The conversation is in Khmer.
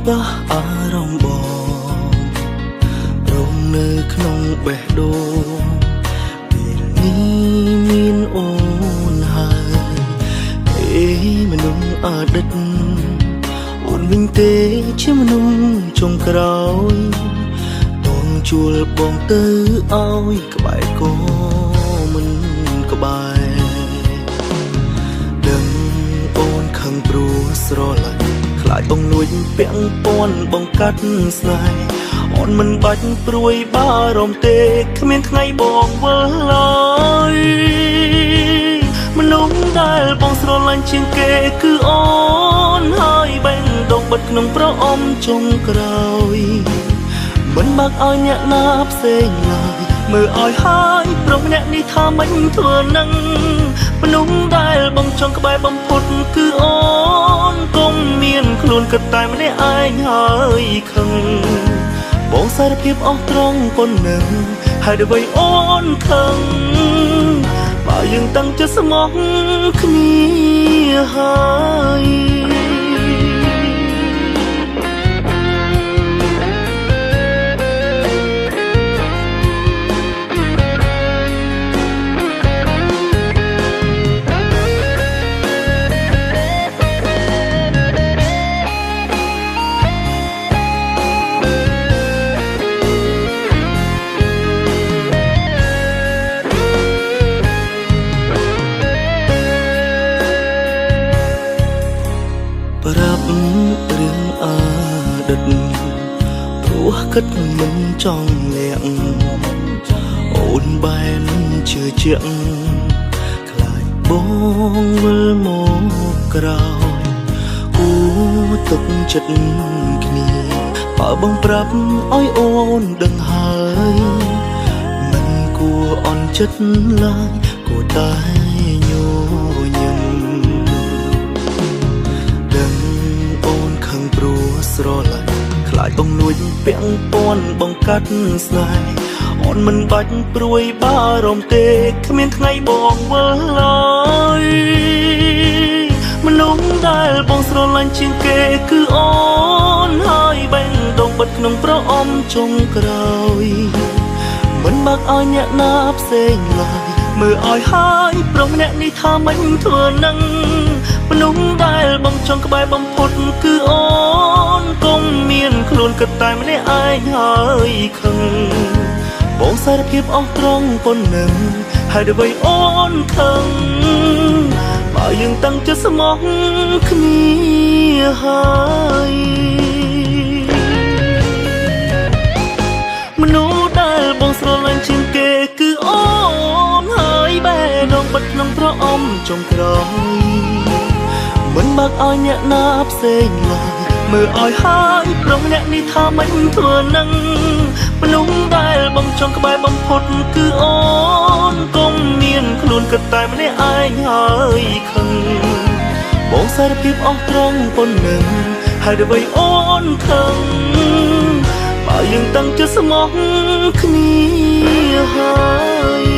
បះអារម្មណ៍បងរងនៅក្នុងបេះដូងពេលនេះមានអូនហើយមនុស្សអតីតអូនវិញទេជាមនុស្សចុងក្រោយបងជួលបងទៅឲ្យក្បែរក៏មិនក្បែរដឹងអូនខឹងព្រោះស្រឡាញ់ខ្លាចបងលួចពាក់ព័ន្ធបងកាត់ស្នេហ៍អូនមិនបាច់ព្រួយបារម្ភទេគ្មានថ្ងៃបងវិលឡើយមនុស្សដែលបងស្រឡាញ់ជាងគេគឺអូនហើយបែងដងបិទក្នុងប្រអប់ចុងក្រោយមិនបាក់ឲ្យអ្នកណាផ្សេងឡើយមើលឲ្យហើយប្រុសម្នាក់នេះថាមិនធ្វើនឹងមនុស្សដែលបងចង់ក្បែរបំផុតគឺអូនកុំមានខ្លួនគិតតែម្នាក់ឯងហើយខឹងបងសារភាពអស់ត្រង់ប៉ុណ្ណឹងហើយដើម្បីអូនខឹងបើយើងតាំងចិត្តស្មោះគ្នាហើយប្រាប់រឿងអតីតព្រោះគិតមិនចង់លាក់អូនបែនជឿជាក់ខ្លាចបងវិលមកក្រោយគួរទុកចិត្តគ្នាបើបងប្រាប់ឲ្យអូនដឹងហើយមិនគួរអន់ចិត្តឡើយគួរតែញញឹមស្រឡាញ់ខ្លាចបងលួចពាក់ព័ន្ធបងកាត់ស្នេហ៍អូនមិនបាច់ព្រួយបារម្ភទេគ្មានថ្ងៃបងវិលឡើយមនុស្សដែលបងស្រឡាញ់ជាងគេគឺអូនហើយបែងដងបិទក្នុងប្រអប់ចុងក្រោយមិនបាក់ឲ្យអ្នកណាផ្សេងឡើយមើលឲ្យហើយប្រុសម្នាក់នេះថាមិនធ្វើនឹងមនុស្សដែលបងចង់ក្បែរបំផុតគឺអូនកុំមានខ្លួនគិតតែម្នាក់ឯងហើយខឹងបងសារភាពអស់ត្រង់ប៉ុណ្ណឹងហើយដើម្បីអូនខឹងបើយើងតាំងចិត្តស្មោះគ្នាហើយមនុស្សដែលបងស្រឡាញ់ជាងគេគឺអូនហើយបែរដងបិទក្នុងប្រអប់ចុងក្រោយមិនបាក់ឲ្យអ្នកណាផ្សេងឡើយមើលឲ្យហើយប្រុសម្នាក់នេះថាមិនធ្វើនឹងមនុស្សដែលបងចង់ក្បែរបំផុតគឺអូនកុំមានខ្លួនគិតតែម្នាក់ឯងហើយខឹងបងសារភាពអស់ត្រង់ប៉ុណ្ណឹងហើយដើម្បីអូនខឹងបើយើងតាំងចិត្តស្មោះគ្នាហើយ